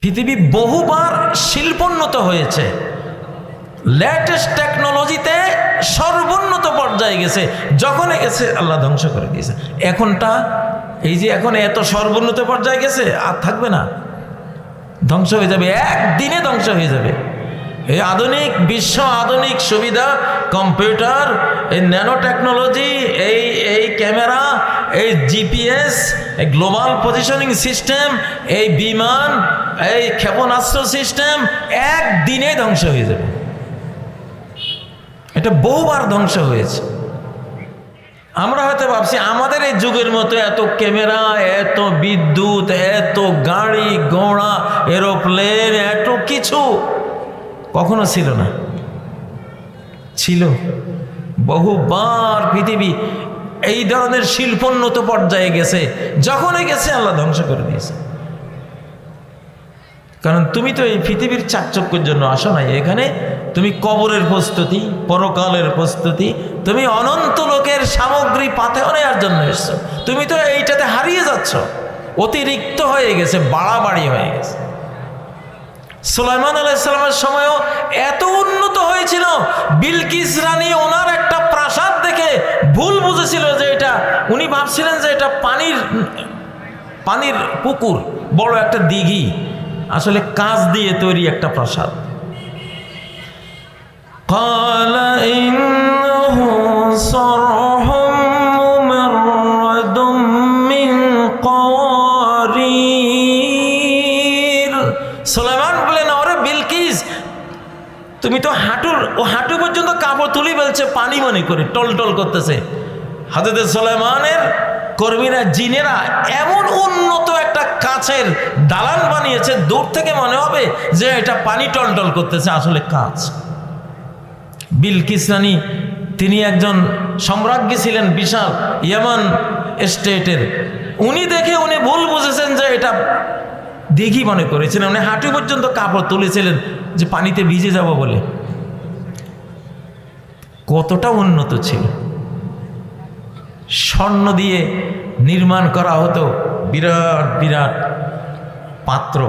পৃথিবী বহুবার শিল্পোন্নত হয়েছে, লেটেস্ট টেকনোলজিতে সর্বোন্নত পর্যায়ে গেছে, যখন গেছে আল্লাহ ধ্বংস করে দিয়েছে। এখনটা এই যে এখন এত সর্বোন্নত পর্যায়ে গেছে, আর থাকবে না, ধ্বংস হয়ে যাবে, একদিনে ধ্বংস হয়ে যাবে। এই আধুনিক বিশ্ব, আধুনিক সুবিধা, কম্পিউটার, এই ন্যানো টেকনোলজি, এই ক্যামেরা, এই জিপিএস, এই গ্লোবাল পজিশনিং সিস্টেম, এই বিমান, এই ক্ষেপণাস্ত্র সিস্টেম একদিনে ধ্বংস হয়ে যাবে। এটা বহুবার ধ্বংস হয়েছে। আমরা হয়তো ভাবছি আমাদের এই যুগের মতো এত ক্যামেরা, এত বিদ্যুৎ, এত গাড়ি ঘোড়া, এরোপ্লেন, এত কিছু কখনো ছিল না। ছিল বহুবার। পৃথিবী এই ধরনের শিল্পোন্নত পর্যায়ে গেছে, যখনই গেছে আল্লাহ ধ্বংস করে দিয়েছে। কারণ তুমি তো এই পৃথিবীর চাকচক্যের জন্য আসো নাই, এখানে তুমি কবরের প্রস্তুতি, পরকালের প্রস্তুতি, তুমি অনন্ত লোকের সামগ্রী পাথেয় নেওয়ার জন্য এসছো। তুমি তো এইটাতে হারিয়ে যাচ্ছ, অতিরিক্ত হয়ে গেছে, বাড়াবাড়ি হয়ে গেছে। সুলাইমান আলাইহিস সালামের সময়ও এত উন্নত হয়েছিল, বিলকিস রানী ওনার একটা প্রাসাদ দেখে ভুল বুঝেছিল যে এটা, উনি ভাবছিলেন যে এটা পানির পুকুর, বড় একটা দিঘি, আসলে কাঁচ দিয়ে তৈরি একটা প্রাসাদ। قال إنه صرح ممرد من قوارير। সুলাইমান বলেন, ওরে বিলকিস, তুমি তো হাঁটু পর্যন্ত কাপড় তুলি ফেলছে, পানি মনে করে টলটল করতেছে। হযরত সুলাইমানের কর্মীরা, জিনেরা এমন উন্নত একটা কাচের দালান বানিয়েছে, দূর থেকে মনে হবে যে এটা পানি টলটল করতেছে, আসলে কাঁচ। বিলকিস রানী তিনি একজন সম্রাজ্ঞী ছিলেন, বিশাল ইয়ামান স্টেটের। উনি দেখে উনি ভুল বুঝেছেন যে এটা দিঘি মনে করেছিলেন, উনি হাঁটু পর্যন্ত কাপড় তুলেছিলেন যে পানিতে ভিজে যাব বলে। কতটা উন্নত ছিল! স্বর্ণ দিয়ে নির্মাণ করা হতো বিরাট বিরাট পাত্র।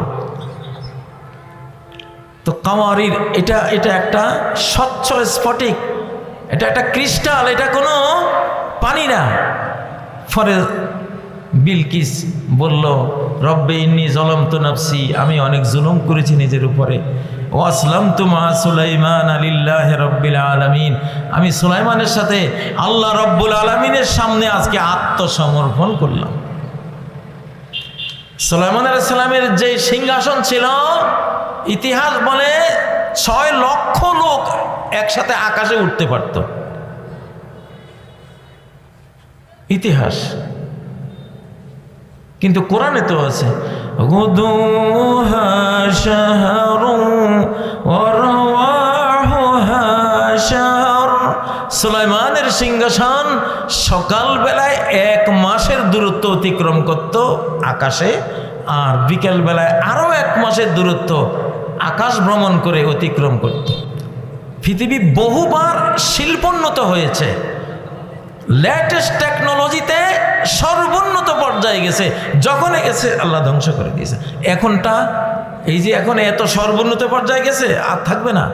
তো কাওয়ারির, এটা একটা স্বচ্ছ স্ফটিক, এটা একটা ক্রিস্টাল, এটা কোনো পানি না। পরে বিলকিস বলল, রব্বে ইন্নী যালামতু নাফসি, আমি অনেক জুলুম করেছি নিজের উপরে। ওয়া আসলামতু মা সুলাইমান লিল্লাহি রাব্বিল আলামিন, আমি সুলাইমানের সাথে আল্লাহ রব্বুল আলামিনের সামনে আজকে আত্মসমর্পণ করলাম। সুলাইমান আলাইহিস সালামের যে সিংহাসন ছিল, ইতিহাস বলে 6 লক্ষ লোক একসাথে আকাশে উঠতে পারত। ইতিহাস, কিন্তু কোরআনে তো আছে গুদুহা শাহরুন ওয়া রাওয়াহুহা শাহর। সুলাইমানের সিংহাসন সকাল বেলায় 1 মাসের দূরত্ব অতিক্রম করত আকাশে, আর বিকেল বেলায় আরো 1 মাসের দূরত্ব আকাশ ভ্রমণ করে অতিক্রম করত। পৃথিবী বহুবার শিল্পোন্নত হয়েছে, লেটেস্ট টেকনোলজিতে সর্বোন্নত পর্যায়ে গেছে, যখনই গেছে আল্লাহ ধ্বংস করে দিয়েছে। এখনটা এই যে এখন এত সর্বোন্নত পর্যায়ে গেছে, আর থাকবে না,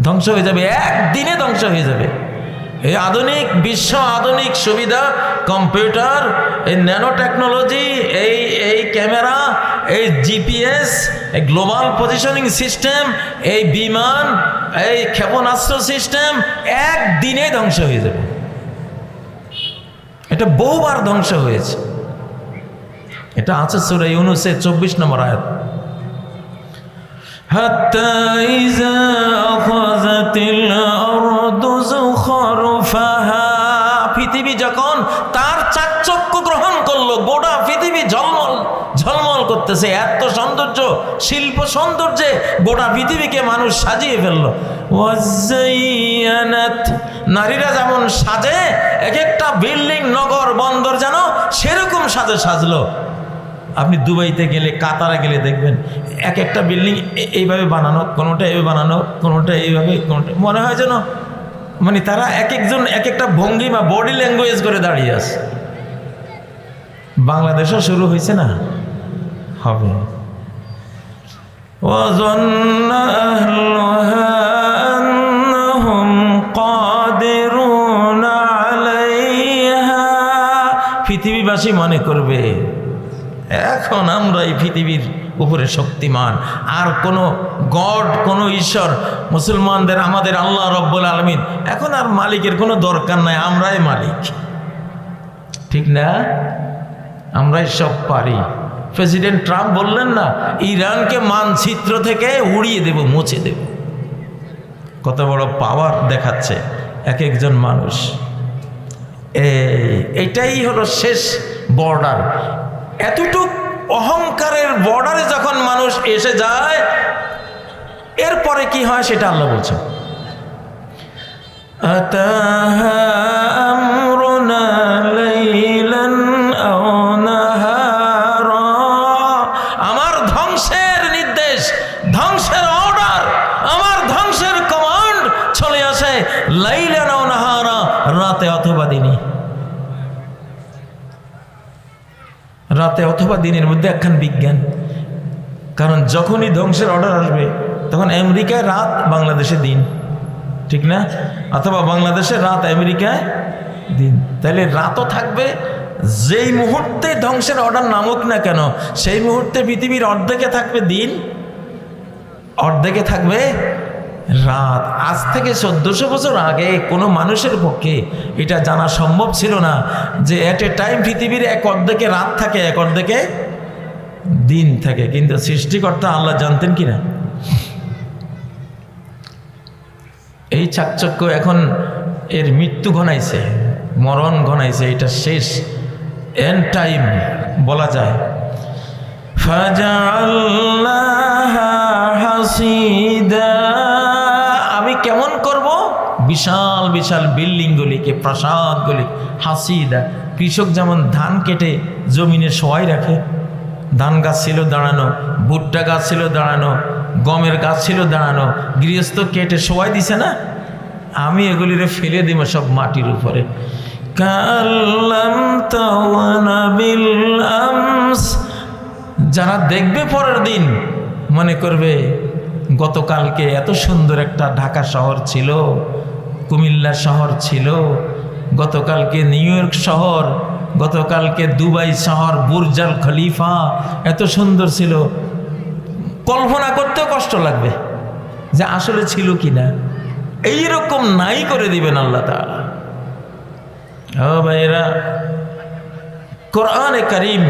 ধ্বংস হয়ে যাবে, একদিনে ধ্বংস হয়ে যাবে। এই আধুনিক বিশ্ব, আধুনিক সুবিধা, কম্পিউটার, এই ন্যানো টেকনোলজি, এই ক্যামেরা, এই জিপিএস, এই গ্লোবাল পজিশনিং সিস্টেম, এই বিমান, এই ক্ষেপণাস্ত্র সিস্টেম একদিনে ধ্বংস হয়ে যাবে। এটা বহুবার ধ্বংস হয়েছে। এটা আছে সূরা ইউনূসের 24 নম্বর আয়াত। হাত্তা ইযা আখাযাতিল আরদু যুখরুফাহা, পৃথিবী যখন তার চাকচক্য গ্রহণ করলো, গোটা পৃথিবী ঝলমল ঝলমল করতেছে, এত সৌন্দর্য, শিল্প সৌন্দর্যে গোটা পৃথিবীকে মানুষ সাজিয়ে ফেললো। ওয়াযায়্যানাত, নারীরা যেমন সাজে, এক একটা বিল্ডিং, নগর, বন্দর যেন সেরকম সাজে সাজলো। আপনি দুবাইতে গেলে, কাতারে গেলে দেখবেন এক একটা বিল্ডিং এইভাবে বানানো, কোনোটা এইভাবে বানানো, কোনোটা এইভাবে, কোনোটা মনে হয় যেন মানে তারা এক একজন এক একটা ভঙ্গিমা, বডি ল্যাঙ্গুয়েজ করে দাঁড়িয়ে আছে। বাংলাদেশও শুরু হয়েছে না, হবে। وظن أهلها أنهم قادرون عليها। পৃথিবীবাসী মনে করবে এখন আমরা এই পৃথিবীর উপরে শক্তিমান, আর কোনো গড, কোনো ঈশ্বর, মুসলমানদের আমাদের আল্লাহ রব্বুল আলামিন, এখন আর মালিকের কোনো দরকার নাই, আমরাই মালিক। ঠিক না? আমরাই সব পারি। প্রেসিডেন্ট ট্রাম্প বললেন না, ইরানকে মানচিত্র থেকে উড়িয়ে দেব, মুছে দেব। কত বড় পাওয়ার দেখাচ্ছে এক একজন মানুষ। এটাই হলো শেষ বর্ডার। এতটুক অহংকারের বর্ডারে যখন মানুষ এসে যায়, এরপরে কি হয় সেটা আল্লাহ বলছেন। আতাহা আমরুনা লাইলান আও নাহারা। আমার ধ্বংসের নির্দেশ, ধ্বংসের অর্ডার, আমার ধ্বংসের কমান্ড চলে আসে লাইলান আও নাহারা, রাতে অথবা দিনে। রাতে অথবা দিনের মধ্যে একখান বিজ্ঞান। কারণ যখনই ধ্বংসের অর্ডার আসবে তখন আমেরিকায় রাত, বাংলাদেশে দিন। ঠিক না? অথবা বাংলাদেশে রাত, আমেরিকায় দিন। তাহলে রাতও থাকবে, যেই মুহূর্তে ধ্বংসের অর্ডার নামুক না কেন সেই মুহূর্তে পৃথিবীর অর্ধেকে থাকবে দিন, অর্ধেকে থাকবে রাত। আজ থেকে 1400 বছর আগে কোনো মানুষের পক্ষে এটা জানা সম্ভব ছিল না যে এট এ টাইম পৃথিবীর এক অর্ধেকে রাত থাকে, এক অর্ধেকে দিন থাকে। কিন্তু সৃষ্টিকর্তা আল্লাহ জানতেন কিনা? এই চাকচক্য এখন এর মৃত্যু ঘনাইছে, মরণ ঘনাইছে, এটা শেষ এন্ড টাইম বলা যায়। ফাজআলনাহা হাসিদা। আমি কেমন করব? বিশাল বিশাল বিল্ডিংগুলিকে, প্রাসাদগুলি, হাসিদা। কৃষক যেমন ধান কেটে জমিনে শোয়াই রাখে, ধান গাছ ছিল দাঁড়ানো, ভুট্টা গাছ ছিল দাঁড়ানো, গমের গাছ ছিল দাঁড়ানো, গৃহস্থ কেটে শোয়াই দিছে না? আমি এগুলিরে ফেলে দিব সব মাটির উপরে। কাল্লাম তাওয়ানা বিল আমস। যারা দেখবে পরের দিন মনে করবে গতকালকে এত সুন্দর একটা ঢাকা শহর ছিল, কুমিল্লা শহর ছিল, গতকালকে নিউ ইয়র্ক শহর, গতকালকে দুবাই শহর, বুর্জ আল খলিফা এত সুন্দর ছিল। কল্পনা করতেও কষ্ট লাগবে যে আসলে ছিল কিনা। এইরকম নাই করে দিবেন আল্লাহ তাআলা। ও ভাইরা, কোরআনে কারীম,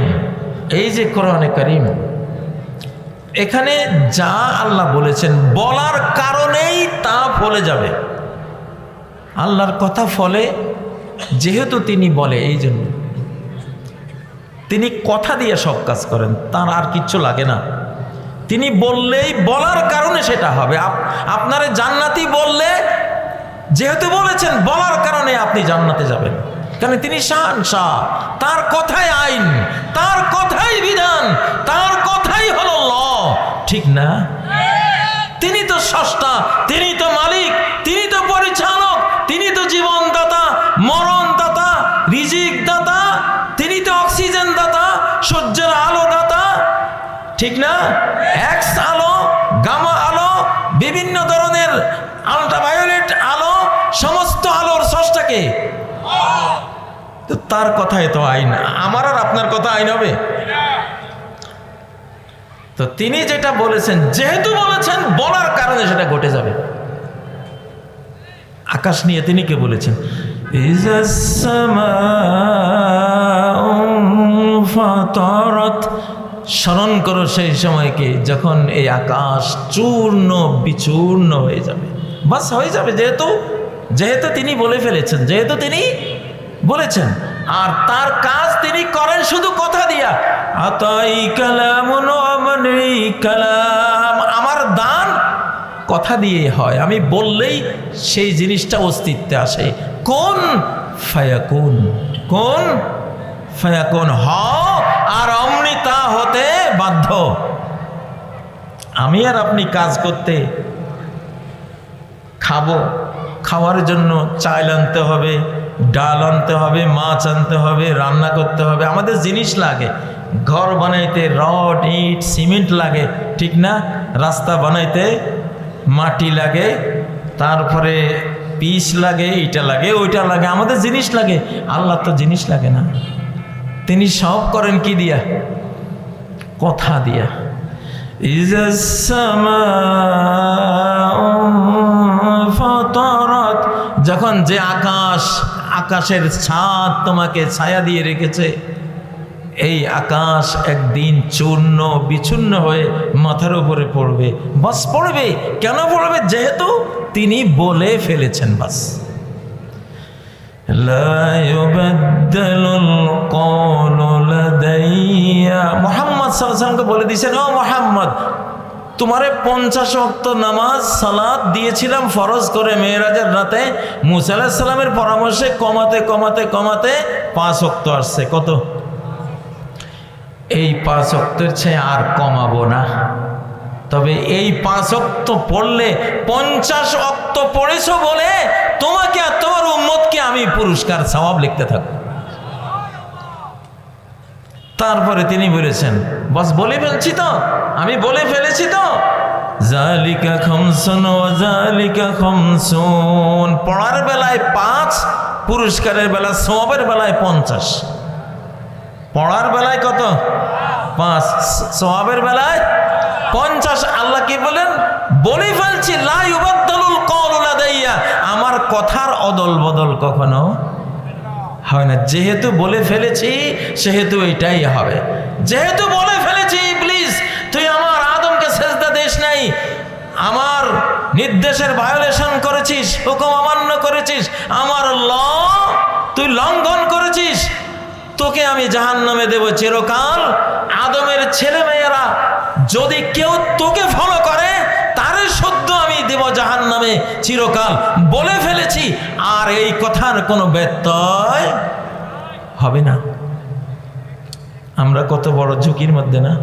এই যে কোরআনে কারীম, এখানে যা আল্লাহ বলেছেন বলার কারণেই তা ফলে যাবে। আল্লাহর কথা ফলে যেহেতু তিনি বলে, এই জন্য তিনি কথা দিয়ে সব কাজ করেন, তার আর কিচ্ছু লাগে না। তিনি বললেই, বলার কারণে সেটা হবে। আপনারে জান্নাতি বললে, যেহেতু বলেছেন বলার কারণে আপনি জান্নাতে যাবেন, কারণ তিনি শাহ, তার কথাই আইন, তার কথাই বিধান, তার কথাই হলো ল। ঠিক না? তিনি তো স্রষ্টা, তিনি তো মালিক, তিনি তো পরিচালক, তিনি তো জীবনদাতা, মরণদাতা, রিজিক দাতা, তিনি তো অক্সিজেন দাতা, সূর্যের আলো দাতা। ঠিক না? এক্স আলো, গামা আলো, বিভিন্ন ধরনের আল্ট্রাভায়োলেট আলো, সমস্ত আলোর স্রষ্টাকে। তো তার কথাই তো আইন। আমার আর আপনার কথা আইন হবে? তো তিনি যেটা বলেছেন, যেহেতু বলেছেন বলার কারণে সেটা ঘটে যাবে। আকাশ নিয়ে তিনি কে বলেছেন? স্মরণ করো সেই সময়কে যখন এই আকাশ চূর্ণ বিচূর্ণ হয়ে যাবে। বাস হয়ে যাবে, যেহেতু তিনি বলে ফেলেছেন, যেহেতু তিনি বলেছেন। আর তার কাজ তিনি করেন শুধু কথা দিয়া। আতাই কালামুন আমানি কালাম। আমার দান কথা দিয়ে হয়, আমি বললেই সেই জিনিসটা অস্তিত্বে আসে। কোন ফায়াকুন, কোন ফায়াকুন, হও আর অমনি তা হতে বাধ্য। আমি আর আপনি কাজ করতে, খাবো, খাওয়ার জন্য চাল আনতে হবে, ডাল আনতে হবে, মাছ আনতে হবে, রান্না করতে হবে, আমাদের জিনিস লাগে। ঘর বানাইতে রড, ইট, সিমেন্ট লাগে। ঠিক না? রাস্তা বানাইতে মাটি লাগে, তারপরে পিচ লাগে, এইটা লাগে, ওইটা লাগে, আমাদের জিনিস লাগে। আল্লাহ তো জিনিস লাগে না, তিনি সব করেন কি দিয়া? কথা দিয়া। যখন যে আকাশের ছাদ তোমাকে ছায়া দিয়ে রেখেছে, এই আকাশ একদিন চূর্ণ বিচূর্ণ হয়ে মাথার উপরে পড়বে। বাস পড়বে, কেন পড়বে? যেহেতু তিনি বলে ফেলেছেন। বাস মুহাম্মদ সাল্লাল্লাহু আলাইহি ওয়াসাল্লামকে বলে দিয়েছেন, ও মুহাম্মদ, তোমারে 50 ওয়াক্ত নামাজ সালাত দিয়েছিলাম ফরজ করে মেরাজের রাতে। মুসা আলাইহিস সালামের পরামর্শে কমাতে কমাতে কমাতে 5 ওয়াক্ত আসছে। কত? এই 5 ওয়াক্তের চেয়ে আর কমাবো না। তবে এই 5 ওয়াক্ত পড়লে 50 ওয়াক্ত পড়েছো বলে তোমাকে আর তোমার উম্মতকে আমি পুরস্কার সওয়াব লিখতে থাকবো। তারপরে তিনি বলেছেন, বাস বলে ফেলছি তো, আমি বলে ফেলেছি তো, জালিকা খামসুন ওয়া জালিকা খামসুন। পড়ার বেলায় 5, পুরস্কারের বেলা সওয়াবের বেলায় 50। পড়ার বেলায় কত? 5, সওয়াবের বেলায় 50। আল্লাহ কি বলেন? বলে ফেলছি, লা ইউবাদদালুল কওলু লাদাইয়া, আমার কথার অদল বদল কখনো হয় না। যেহেতু বলে ফেলেছি সেহেতু এটাই হবে। যেহেতু বলে ফেলেছি, ইবলিস তুই আমার আদমকে সেজদা দিস নাই, আমার নির্দেশের ভায়োলেশন করেছিস, হুকুম অমান্য করেছিস, আমার ল তুই লঙ্ঘন করেছিস, তোকে আমি জাহান্নামে দেব চিরকাল। আদমের ছেলে মেয়েরা যদি কেউ তোকে ফলো করে তারে শুদ্ধ আমি দেব জাহান্নামে চিরকাল। বলে ফেলেছি, আর এই কথার কোনো ব্যত্যয় হবে না। আমরা কত বড় ঝুঁকির মধ্যে না?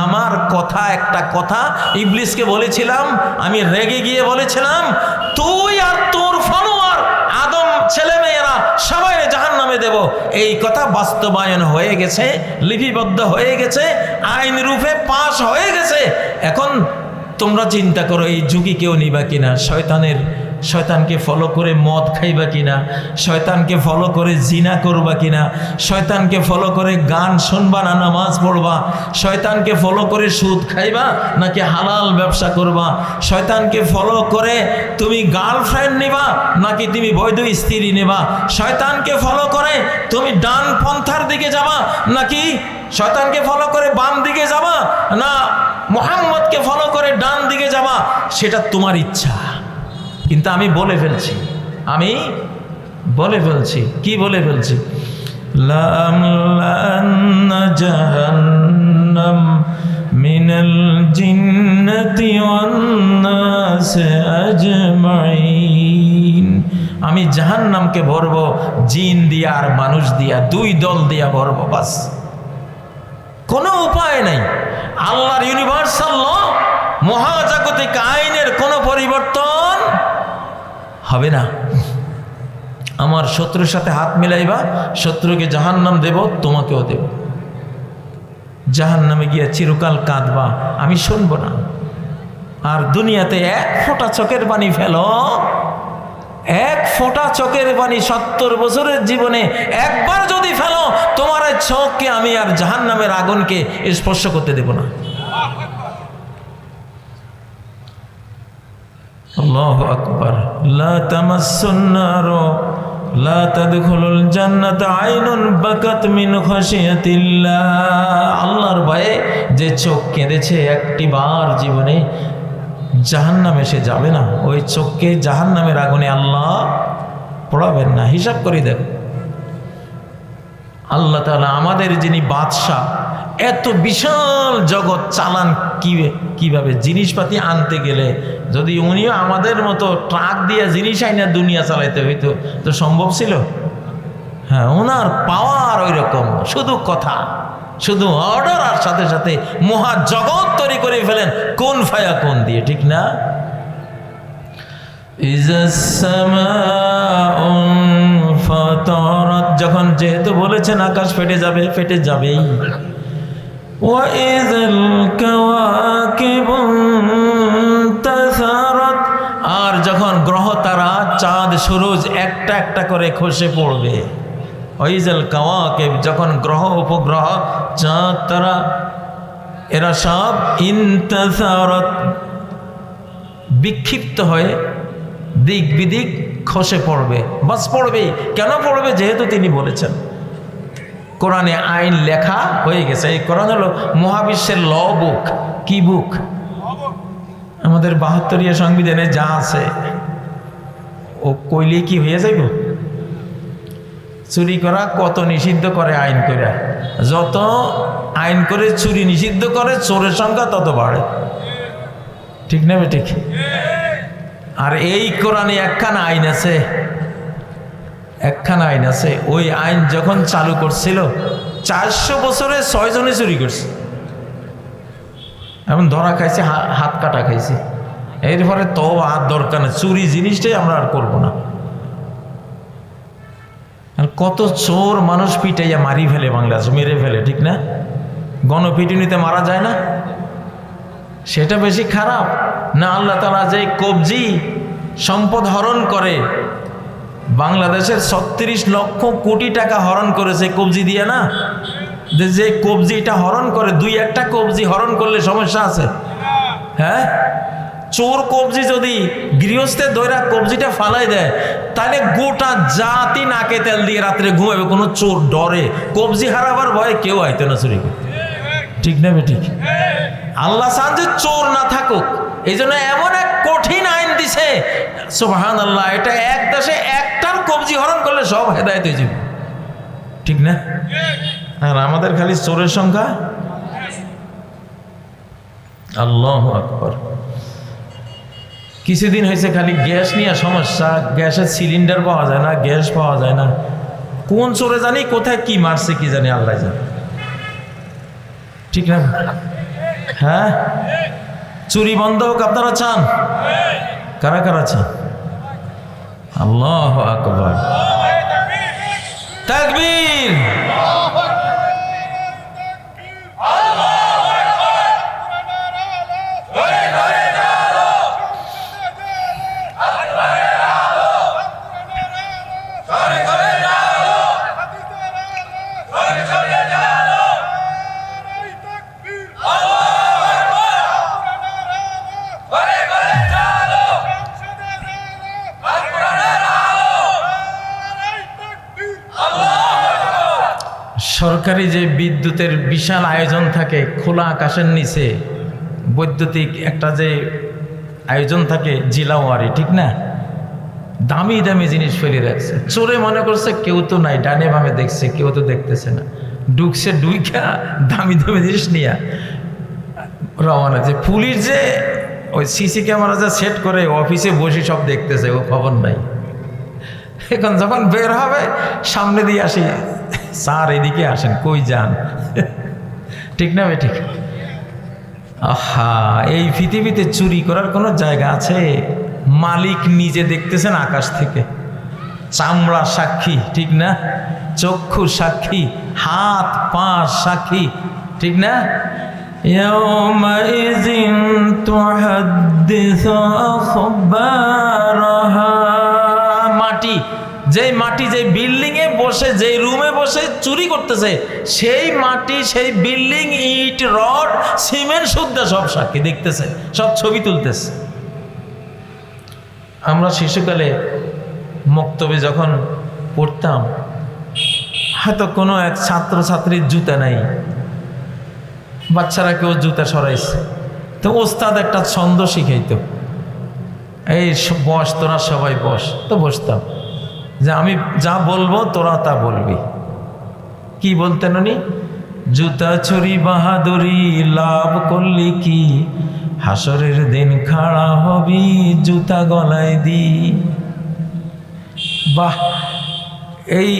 আমার কথা একটা কথা ইবলিসকে বলেছিলাম, আমি রেগে গিয়ে বলেছিলাম, তুই আর তোর ফলোয়ার আদম ছেলেমেয়েরা সবাই জাহান্নামে দেব। এই কথা বাস্তবায়ন হয়ে গেছে, লিপিবদ্ধ হয়ে গেছে, আইন রূপে পাশ হয়ে গেছে। এখন তোমরা চিন্তা করো, এই ঝুঁকি কেউ নিবা কিনা? শয়তানকে ফলো করে মদ খাইবা কিনা? শয়তানকে ফলো করে জিনা করবা কিনা? শয়তানকে ফলো করে গান শুনবা না নামাজ পড়বা? শয়তানকে ফলো করে সুদ খাইবা নাকি হালাল ব্যবসা করবা? শয়তানকে ফলো করে তুমি গার্লফ্রেন্ড নিবা নাকি তুমি বৈধ স্ত্রী নেবা? শয়তানকে ফলো করে তুমি ডান পন্থার দিকে যাবা নাকি শয়তানকে ফলো করে বাম দিকে যাবা, না মুহাম্মদকে ফলো করে ডান দিকে যাবা? সেটা তোমার ইচ্ছা। কিন্তু আমি বলে ফেলছি, আমি বলে ফেলছি। কি বলে ফেলছি? লা'আমলা'আন্না জাহান্নাম মিনাল জিন্নাতি ওয়ান নাসি আজমাইন। আমি জাহান্নামকে ভরবো জিন দিয়া আর মানুষ দিয়া, 2 দল দিয়া ভরবো। বাস, কোনো উপায় নাই। আল্লাহর ইউনিভার্সাল ল, মহাজাগতিক আইনের কোনো পরিবর্তন হবে না। আমার শত্রুর সাথে হাত মিলাইবা, শত্রুকে জাহান্নাম দেব, তোমাকেও দেব। জাহান্নামে গিয়ে চিরকাল কাঁদবা, আমি শুনবো না। আর দুনিয়াতে 1 ফোঁটা চোখের পানি ফেলো, 1 ফোঁটা চোখের পানি 70 বছরের জীবনে একবার যদি ফেলো, তোমার এই চোখকে আমি আর জাহান্নামের আগুনকে স্পর্শ করতে দেব না। আল্লাহু আকবার। লা তামাসসুন নার লা তাদখুলুল জান্নাতা আইনুন বাকাত মিন খাশিয়াতিল্লাহ। আল্লাহর ভয়ে যে চোখ কেঁদেছে একটি বার জীবনে, জাহান্নামে সে যাবে না। ওই চোখকে জাহান্নামের আগুনে আল্লাহ পড়াবেন না। হিসাব করে দেখো, আল্লাহ তাআলা আমাদের যিনি বাদশা, এত বিশাল জগৎ চালান কিভাবে? জিনিসপাতি আনতে গেলে যদি উনিও আমাদের মতো ট্রাক দিয়ে জিনিস আইনা দুনিয়া চালাইতে হইতো তো সম্ভব ছিল? হ্যাঁ, ওনার পাওয়ার ওই রকম, শুধু কথা, শুধু অর্ডার, আর সাথে সাথে মহা জগৎ তৈরি করে ফেলেন কোন ফায়া কোন দিয়ে, ঠিক না? ইজাস সামাউন ফাতারাত যখন যেহেতু বলেছেন আকাশ ফেটে যাবে, ফেটে যাবেই। ওয়াইযাল কাওয়াকিবু ইনতাসারাত, আর যখন গ্রহ তারা চাঁদ সূরজ একটা একটা করে খসে পড়বে। ওয়াইযাল কাওয়াকিব, যখন গ্রহ উপগ্রহ চাঁদ তারা এরা সব ইনতাসারাত বিক্ষিপ্ত হয়ে দিক বিদিক খসে পড়বে। বাস পড়বেই। কেন পড়বে? যেহেতু তিনি বলেছেন। কোরআনে আইন লেখা হয়ে গেছে। এই কোরআন হলো মহাবিশ্বের ল বুক। কি বুক? আমাদের ৭২ সংবিধানে যা আছে ও কইলে কি হয়ে যাইব? চুরি করা কত নিষিদ্ধ করে আইন করে, যত আইন করে চুরি নিষিদ্ধ করে চোরের সংখ্যা তত বাড়ে। ঠিক না ঠিক? আর এই কোরআনে একখানা আইন আছে, একখানা আইন আছে। ওই আইন যখন চালু করছিল 400 বছরে 6 জনে চুরি করছে, এমন ধরা খাইছে, হাত কাটা খাইছে। এরপরে তো আর দরকার না, চুরি জিনিসটাই আমরা আর করবো না। আর কত চোর মানুষ পিটাইয়া মারি ফেলে, বাংলাদেশ মেরে ফেলে, ঠিক না? গণপিটুনিতে মারা যায় না? সেটা বেশি খারাপ না আল্লাহ তাআলা যে কবজি সম্পদ হরণ করে, বাংলাদেশের 36 লক্ষ কোটি টাকা হরণ করেছে কবজি দিয়ে না? যে কবজিটা হরণ করে, 2-1টা কবজি হরণ করলে সমস্যা আছে? হ্যাঁ, চোর কবজি যদি গৃহস্থের দৈরা কবজিটা ফালাই দেয়, তাহলে গোটা জাতি নাকে তেল দিয়ে রাত্রে ঘুমাবে। কোনো চোর ডরে, কবজি হারাবার ভয়ে কেউ আইতো না চুরি করতে। ঠিক না ঠিক? আল্লাহ চান যে চোর না থাকুক, এই জন্য এমন এক কঠিন আইন দিছে, সুবহানাল্লাহ। এটা এক দেশে একটার কবজি হরণ করলে সব হেদায়েত হয়ে যাবে। ঠিক না? আর আমাদের খালি চোরের সংখ্যা। আল্লাহু আকবার। কিছুদিন হয়েছে খালি গ্যাস নিয়ে সমস্যা, গ্যাসের সিলিন্ডার পাওয়া যায় না, গ্যাস পাওয়া যায় না। কোন চোরে জানি কোথায় কি মারছে কি জানি, আল্লাহ জানে। ঠিক না? হ্যাঁ, চুরি বন্ধ হোক আপনারা চান? কারা কারা চান? আল্লাহু আকবার, তাকবীর। সরকারি যে বিদ্যুতের বিশাল আয়োজন থাকে খোলা আকাশের নিচে, বৈদ্যুতিক একটা যে আয়োজন থাকে জিলাওয়ারি, ঠিক না? দামি দামি জিনিস ফেলে রাখছে। চোরে মনে করছে কেউ তো নাই, ডানে বামে দেখছে, কেউ তো দেখতেছে না, ঢুকছে ডুইকা দামি দামি জিনিস নিয়ে রওনা। যে পুলিশ যে ওই সিসি ক্যামেরা যা সেট করে অফিসে বসে সব দেখতেছে, ও খবর নাই। এখন যখন বের হবে সামনে দিয়ে আসি, স্যার এদিকে আসেন, কই যান? ঠিক না বে ঠিক? আহা, এই পৃথিবীতে চুরি করার কোনো জায়গা আছে? মালিক নিজে দেখতেছেন আকাশ থেকে, চামড়া সাক্ষী, ঠিক না? চক্ষু সাক্ষী, হাত পা সাক্ষী, ঠিক না? ইয়াউমাইযিন তুহাদ্দিসু আখবারাহা। মাটি, যেই মাটি যেই বিল্ডিং এ বসে, যেই রুমে বসে চুরি করতেছে, সেই মাটি, সেই বিল্ডিং, ইট, রড, সিমেন্ট শুদ্ধ সব সাক্ষী দেখতেছে, সব ছবি তুলতেছে। আমরা শিশুকালে মক্তবে যখন পড়তাম, হয়তো কোনো এক ছাত্র ছাত্রীর জুতা নাই, বাচ্চারা কেউ জুতা সরাইছে, তো ওস্তাদ একটা ছন্দ শিখাইতো, এই বস, তোরা সবাই বস। তো বসতাম, যে আমি যা বলবো তোরা তা বলবি। কি বলতেন উনি? জুতা চুরি বাহাদুরি লাভ করলি কি, হাসরের দিন খাড়া হবি জুতা গলায় দি। বাহ, এই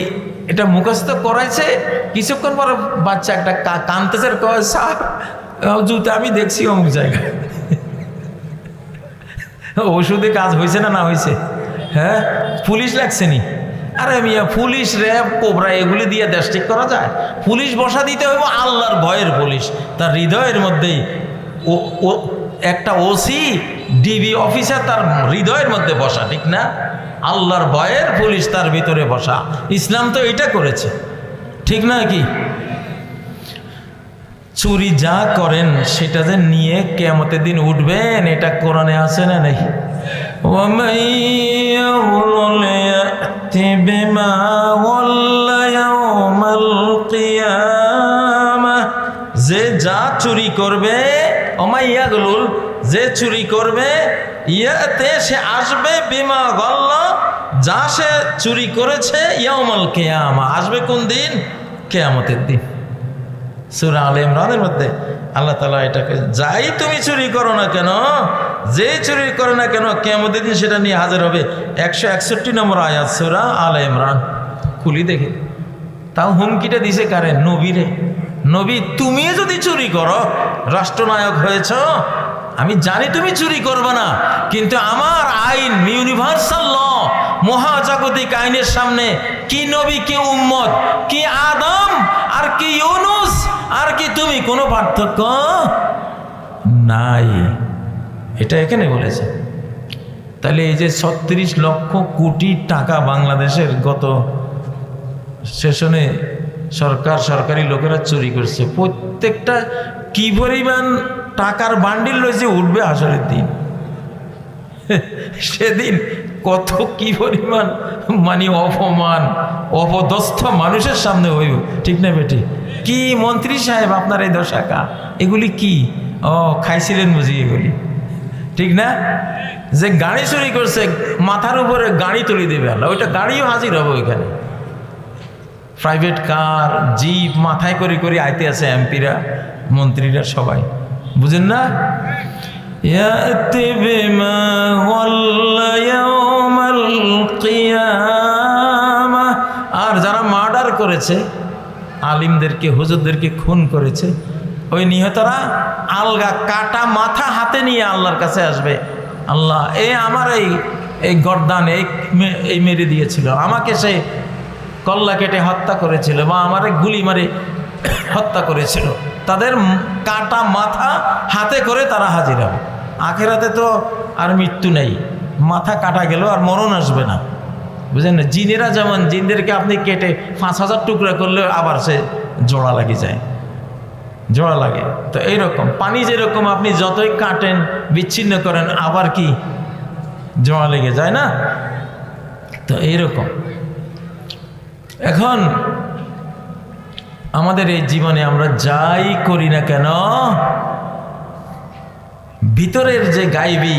এটা মুখস্থ করাইছে। কিছুক্ষণ পর বাচ্চা একটা কানতেছে, কয় স্যার জুতা আমি দেখছি অমুক জায়গায়। ওষুধে কাজ হয়েছে না না হয়েছে? হ্যাঁ, পুলিশ লাগছে নি? আরে মিয়া, পুলিশ, র্যাব, কোবরা এগুলি দিয়ে দেশ ঠিক করা যায়? পুলিশ বসা দিতে হইব আল্লাহর ভয়ের পুলিশ, তার হৃদয়ের মধ্যেই। ও একটা ওসি, ডিবি অফিসার তার হৃদয়ের মধ্যে বসা, ঠিক না? আল্লাহর ভয়ের পুলিশ তার ভিতরে বসা। ইসলাম তো এটা করেছে, ঠিক না কি? চুরি যা করেন সেটা যে নিয়ে কিয়ামতের দিন উঠবেন, এটা কোরআনে আছে না নাই? وَمَن يَغْلُلْ يَأْتِ بِمَا غَلَّ يَوْمَ الْقِيَامَةِ। যে যা চুরি করবে, ওমাই ইয়াগলুল, যে চুরি করবে, ইয়াতে সে আসবে, বিমা গল্ল, যা সে চুরি করেছে, ইয়াউমাল কিয়ামা, আসবে কোন দিন? কিয়ামতের দিন। সূরা আলে ইমরানের মধ্যে আল্লাহ তাআলা এটাকে, যাই তুমি চুরি করো না কেন, যে চুরি করে না কেন, কিয়ামতের দিন সেটা নিয়ে হাজির হবে। 161 নম্বর আয়াত, সূরা আলে ইমরান। খুলি দেখি। তাও হুমকিটা দিছে কারে? নবীরে। নবী, তুমি যদি চুরি করো, রাষ্ট্রনায়ক হয়েছ, আমি জানি তুমি চুরি করবে না, কিন্তু আমার আইন, ইউনিভার্সাল ল, মহাজাগতিক আইনের সামনে কি নবী, কি উম্মত, কি আদম আর কি ইউনুস আর কি তুমি, কোনো পার্থক্য নাই। এটা এখানে বলেছে। তাহলে এই যে 36 লক্ষ কোটি টাকা বাংলাদেশের গত সেশনে সরকারি লোকেরা চুরি করছে, প্রত্যেকটা কি পরিমাণ টাকার বান্ডিল রয়েছে, উঠবে হাসরের দিন। সেদিন কত কি পরিমাণ মানে অপমান, অপদস্থ মানুষের সামনে হইব, ঠিক না বেটি? কি মন্ত্রী সাহেব, আপনার এই দশাকা, এগুলি কি? ও, খাইছিলেন বুঝি এগুলি, ঠিক না? যে গাড়ি চুরি করছে, মাথার উপরে গাড়ি তুলে দেবে আল্লাহ, ওইটা গাড়িও হাজির হবে ওইখানে। প্রাইভেট কার, জিপ মাথায় করে করে আইতে আছে এমপিরা, মন্ত্রীরা, সবাই, বুঝেন না? ইয়াতি বিমা ওয়াল্লা ইয়াউমাল কিয়ামা। আর যারা মার্ডার করেছে, আলিমদেরকে, হুজুরদেরকে খুন করেছে, ওই নিহতরা আলগা কাটা মাথা হাতে নিয়ে আল্লাহর কাছে আসবে। আল্লাহ, আমার এই গর্দান এই মেরে দিয়েছিল, আমাকে সে কল্লা কেটে হত্যা করেছিল, বা আমারে গুলি মারে হত্যা করেছিল, তাদের কাটা মাথা হাতে করে তারা হাজির হবে। আখেরাতে তো আর মৃত্যু নেই, মাথা কাটা গেল আর মরণ আসবে না, বুঝলেন না? জিনেরা যেমন, জিনদেরকে আপনি কেটে 5000 টুকরা করলে আবার সে জোড়া লাগে যায়, জোড়া লাগে। তো এইরকম পানি যেরকম আপনি যতই কাটেন, বিচ্ছিন্ন করেন, আবার কি জোড়া লেগে যায় না? তো এইরকম এখন আমাদের এই জীবনে আমরা যাই করি না কেন, ভিতরের যে গাইবী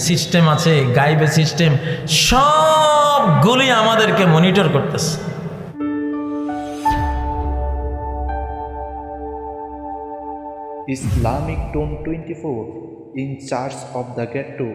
সিস্টেম আছে, গাইবে সিস্টেম, সবগুলি আমাদেরকে মনিটর করতেছে। Islamic Tone 24 in charge of the ghetto.